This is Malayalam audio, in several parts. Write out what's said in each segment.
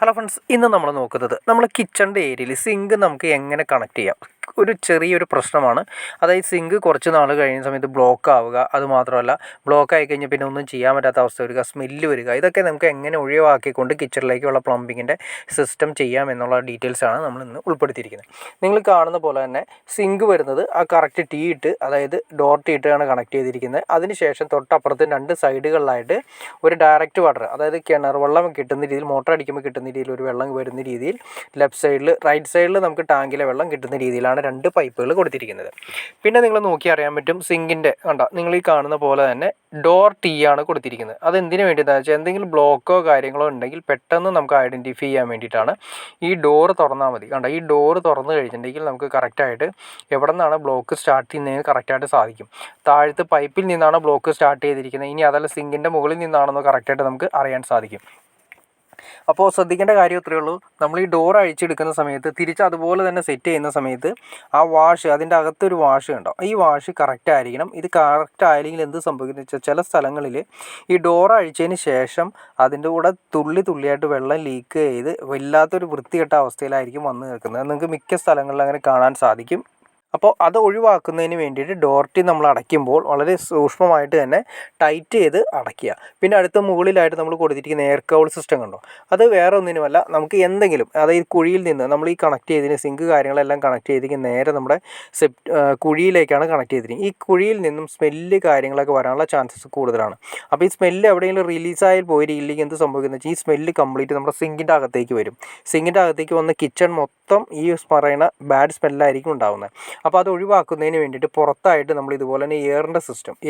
ഹലോ ഫ്രണ്ട്സ്, ഇന്ന് നമ്മൾ നോക്കുന്നത് നമ്മൾ കിച്ചണിൻ്റെ ഏരിയയിൽ സിങ്ക് നമുക്ക് എങ്ങനെ കണക്ട് ചെയ്യാം. ഒരു ചെറിയൊരു പ്രശ്നമാണ്. അതായത് സിങ്ക് കുറച്ച് നാൾ കഴിയുന്ന സമയത്ത് ബ്ലോക്ക് ആവുക, അതുമാത്രമല്ല ബ്ലോക്ക് ആയി കഴിഞ്ഞാൽ പിന്നെ ഒന്നും ചെയ്യാൻ പറ്റാത്ത അവസ്ഥ വരിക, സ്മെല്ല് വരിക. ഇതൊക്കെ നമുക്ക് എങ്ങനെ ഒഴിവാക്കിക്കൊണ്ട് കിച്ചണിലേക്കുള്ള പ്ലംബിങ്ങിൻ്റെ സിസ്റ്റം ചെയ്യാം എന്നുള്ള ഡീറ്റെയിൽസാണ് നമ്മൾ ഇന്ന് ഉൾപ്പെടുത്തിയിരിക്കുന്നത്. നിങ്ങൾ കാണുന്ന പോലെ തന്നെ സിങ്ക് വരുന്നത് ആ കറക്റ്റ് ടീ ഇട്ട്, അതായത് ഡോർ ടീ ഇട്ടാണ് കണക്ട് ചെയ്തിരിക്കുന്നത്. അതിനുശേഷം തൊട്ടപ്പുറത്ത് രണ്ട് സൈഡുകളിലായിട്ട് ഒരു ഡയറക്റ്റ് വാട്ടർ, അതായത് കിണർ വെള്ളം കിട്ടുന്ന രീതിയിൽ, മോട്ടർ അടിക്കുമ്പോൾ കിട്ടുന്ന രീതിയിൽ ഒരു വെള്ളം വരുന്ന രീതിയിൽ ലെഫ്റ്റ് സൈഡിൽ റൈറ്റ് സൈഡിൽ നമുക്ക് ടാങ്കിലെ വെള്ളം കിട്ടുന്ന രീതിയിലാണ് രണ്ട് പൈപ്പുകൾ കൊടുത്തിരിക്കുന്നത്. പിന്നെ നിങ്ങൾ നോക്കി അറിയാൻ പറ്റും, സിങ്കിൻ്റെ കണ്ട നിങ്ങൾ ഈ കാണുന്ന പോലെ തന്നെ ഡോർ ടീ ആണ് കൊടുത്തിരിക്കുന്നത്. അത് എന്തിനു വേണ്ടിയിട്ടാണെന്ന് വെച്ചാൽ എന്തെങ്കിലും ബ്ലോക്കോ കാര്യങ്ങളോ ഉണ്ടെങ്കിൽ പെട്ടെന്ന് നമുക്ക് ഐഡൻറ്റിഫൈ ചെയ്യാൻ വേണ്ടിയിട്ടാണ്. ഈ ഡോറ് തുറന്നാൽ മതി. കണ്ട ഈ ഡോറ് തുറന്നു കഴിഞ്ഞിട്ടുണ്ടെങ്കിൽ നമുക്ക് കറക്റ്റായിട്ട് എവിടെ നിന്നാണ് ബ്ലോക്ക് സ്റ്റാർട്ട് ചെയ്യുന്നതെന്ന് കറക്റ്റായിട്ട് സാധിക്കും. താഴത്ത് പൈപ്പിൽ നിന്നാണ് ബ്ലോക്ക് സ്റ്റാർട്ട് ചെയ്തിരിക്കുന്നത്, ഇനി അതല്ല സിങ്കിൻ്റെ മുകളിൽ നിന്നാണെന്നോ കറക്റ്റായിട്ട് നമുക്ക് അറിയാൻ സാധിക്കും. അപ്പോൾ ശ്രദ്ധിക്കേണ്ട കാര്യം ഇത്രയേ ഉള്ളൂ. നമ്മൾ ഈ ഡോർ അഴിച്ചെടുക്കുന്ന സമയത്ത് തിരിച്ച് അതുപോലെ തന്നെ സെറ്റ് ചെയ്യുന്ന സമയത്ത് ആ വാഷ്, അതിൻ്റെ അകത്തൊരു വാഷ് ഉണ്ടോ, ഈ വാഷ് കറക്റ്റ് ആയിരിക്കണം. ഇത് കറക്റ്റ് ആയില്ലെങ്കിൽ എന്ത് സംഭവിക്കുന്നത് വെച്ചാൽ ചില സ്ഥലങ്ങളിൽ ഈ ഡോർ അഴിച്ചതിന് ശേഷം അതിൻ്റെ കൂടെ തുള്ളിയായിട്ട് വെള്ളം ലീക്ക് ചെയ്ത് വല്ലാത്തൊരു വൃത്തികെട്ട അവസ്ഥയിലായിരിക്കും വന്ന് നിൽക്കുന്നത്. നിങ്ങൾക്ക് മിക്ക സ്ഥലങ്ങളിലും അങ്ങനെ കാണാൻ സാധിക്കും. അപ്പോൾ അത് ഒഴിവാക്കുന്നതിന് വേണ്ടിയിട്ട് ഡോർ ടീ നമ്മൾ അടയ്ക്കുമ്പോൾ വളരെ സൂക്ഷ്മമായിട്ട് തന്നെ ടൈറ്റ് ചെയ്ത് അടയ്ക്കുക. പിന്നെ അടുത്ത മുകളിലായിട്ട് നമ്മൾ കൊടുത്തിരിക്കുന്ന എയർ കൗൾ സിസ്റ്റം കണ്ടോ, അത് വേറെ ഒന്നിനുമല്ല, നമുക്ക് എന്തെങ്കിലും, അതായത് കുഴിയിൽ നിന്ന് നമ്മൾ ഈ കണക്ട് ചെയ്തതിന് സിങ്ക് കാര്യങ്ങളെല്ലാം കണക്ട് ചെയ്തിരിക്കുന്ന നേരെ നമ്മുടെ കുഴിയിലേക്കാണ് കണക്ട് ചെയ്തിരിക്കുന്നത്. ഈ കുഴിയിൽ നിന്നും സ്മെല്ല് കാര്യങ്ങളൊക്കെ വരാനുള്ള ചാൻസസ് കൂടുതലാണ്. അപ്പോൾ ഈ സ്മെല്ല് എവിടെയെങ്കിലും റിലീസായി പോയിരിക്കില്ലെങ്കിൽ എന്ത് സംഭവിക്കുന്നത് വെച്ചാൽ ഈ സ്മെല്ല് കംപ്ലീറ്റ് നമ്മുടെ സിങ്കിൻ്റെ അകത്തേക്ക് വരും. സിങ്കിൻ്റെ അകത്തേക്ക് വന്ന് കിച്ചൺ മൊത്തം ഈ പറയുന്ന ബാഡ് സ്മെല്ലായിരിക്കും ഉണ്ടാകുന്നത്. അപ്പോൾ അത് ഒഴിവാക്കുന്നതിന് വേണ്ടിയിട്ട് പുറത്തായിട്ട് നമ്മൾ ഇതുപോലെ തന്നെ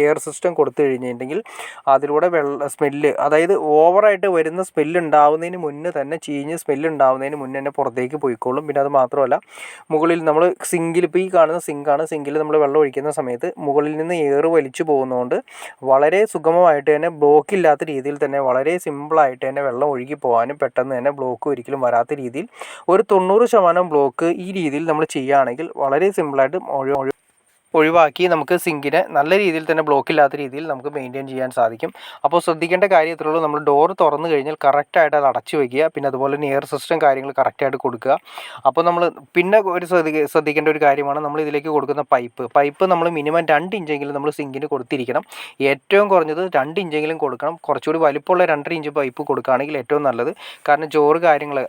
എയർ സിസ്റ്റം കൊടുത്തു കഴിഞ്ഞിട്ടുണ്ടെങ്കിൽ അതിലൂടെ സ്മെല്ല്, അതായത് ഓവറായിട്ട് വരുന്ന സ്മെല്ല് ഉണ്ടാവുന്നതിന് മുന്നേ തന്നെ, ചീഞ്ഞ് സ്മെല്ല് ഉണ്ടാവുന്നതിന് മുന്നേ തന്നെ പുറത്തേക്ക് പോയിക്കോളും. പിന്നെ അത് മാത്രമല്ല, മുകളിൽ നമ്മൾ സിങ്കിൽ, ഇപ്പോൾ ഈ കാണുന്ന സിങ്കാണ്, സിങ്കിൽ നമ്മൾ വെള്ളം ഒഴിക്കുന്ന സമയത്ത് മുകളിൽ നിന്ന് എയർ വലിച്ചു പോകുന്നതുകൊണ്ട് വളരെ സുഗമമായിട്ട് തന്നെ, ബ്ലോക്ക് ഇല്ലാത്ത രീതിയിൽ തന്നെ, വളരെ സിമ്പിളായിട്ട് തന്നെ വെള്ളം ഒഴുകി പോകാനും പെട്ടെന്ന് തന്നെ ബ്ലോക്ക് ഒരിക്കലും വരാത്ത രീതിയിൽ ഒരു 90% ബ്ലോക്ക് ഈ രീതിയിൽ നമ്മൾ ചെയ്യുകയാണെങ്കിൽ വളരെ സിമ്പിളായിട്ട് ഒഴിവാക്കി നമുക്ക് സിങ്കിനെ നല്ല രീതിയിൽ തന്നെ ബ്ലോക്ക് ഇല്ലാത്ത രീതിയിൽ നമുക്ക് മെയിൻറ്റെയിൻ ചെയ്യാൻ സാധിക്കും. അപ്പോൾ ശ്രദ്ധിക്കേണ്ട കാര്യം ഇത്രയേ ഉള്ളൂ. നമ്മൾ ഡോർ തുറന്നു കഴിഞ്ഞാൽ കറക്റ്റായിട്ട് അത് അടച്ചു വയ്ക്കുക. പിന്നെ അതുപോലെ തന്നെ എയർ സിസ്റ്റം കാര്യങ്ങൾ കറക്റ്റായിട്ട് കൊടുക്കുക. അപ്പോൾ നമ്മൾ പിന്നെ ഒരു ശ്രദ്ധിക്കേണ്ട ഒരു കാര്യമാണ്, നമ്മൾ ഇതിലേക്ക് കൊടുക്കുന്ന പൈപ്പ് നമ്മൾ മിനിമം 2 ഇഞ്ചെങ്കിലും നമ്മൾ സിങ്കിന് കൊടുത്തിരിക്കണം. ഏറ്റവും കുറഞ്ഞത് 2 ഇഞ്ചെങ്കിലും കൊടുക്കണം. കുറച്ചുകൂടി വലിപ്പമുള്ള 2.5 ഇഞ്ച് പൈപ്പ് കൊടുക്കുകയാണെങ്കിൽ ഏറ്റവും നല്ലത്. കാരണം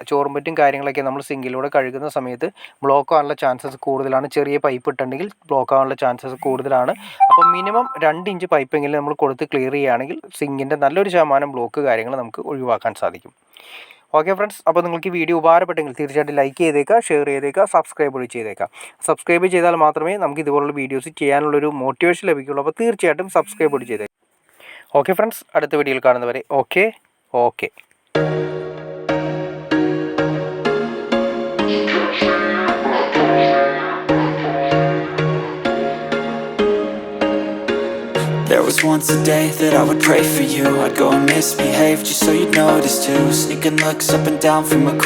ചോറും മറ്റും കാര്യങ്ങളൊക്കെ നമ്മൾ സിങ്കിലൂടെ കഴുകുന്ന സമയത്ത് ബ്ലോക്ക് ആവാനുള്ള ചാൻസസ് കൂടുതലാണ്. ചെറിയ പൈപ്പ് ഇട്ടുണ്ടെങ്കിൽ ബ്ലോക്ക് ആവാനുള്ള ചാൻസസ് കൂടുതലാണ്. അപ്പോൾ മിനിമം 2 ഇഞ്ച് പൈപ്പെങ്കിലും നമ്മൾ കൊടുത്ത് ക്ലിയർ ചെയ്യുകയാണെങ്കിൽ സിങ്കിൻ്റെ നല്ലൊരു ശതമാനം ബ്ലോക്ക് കാര്യങ്ങൾ നമുക്ക് ഒഴിവാക്കാൻ സാധിക്കും. ഓക്കെ ഫ്രണ്ട്സ്, അപ്പോൾ നിങ്ങൾക്ക് ഈ വീഡിയോ ഉപകാരപ്പെട്ടെങ്കിൽ തീർച്ചയായിട്ടും ലൈക്ക് ചെയ്തേക്കുക, ഷെയർ ചെയ്തേക്കുക, സബ്സ്ക്രൈബ് ചെയ്തേക്കുക. സബ്സ്ക്രൈബ് ചെയ്താൽ മാത്രമേ നമുക്ക് ഇതുപോലുള്ള വീഡിയോസ് ചെയ്യാനുള്ളൊരു മോട്ടിവേഷൻ ലഭിക്കുകയുള്ളൂ. അപ്പോൾ തീർച്ചയായിട്ടും സബ്സ്ക്രൈബ് ചെയ്തേക്കുക. ഓക്കെ ഫ്രണ്ട്സ്, അടുത്ത വീഡിയോയിൽ കാണുന്നവരെ okay. There was once a day that I would pray for you. I'd go and misbehave just so you'd notice too. Sneaking looks up and down from across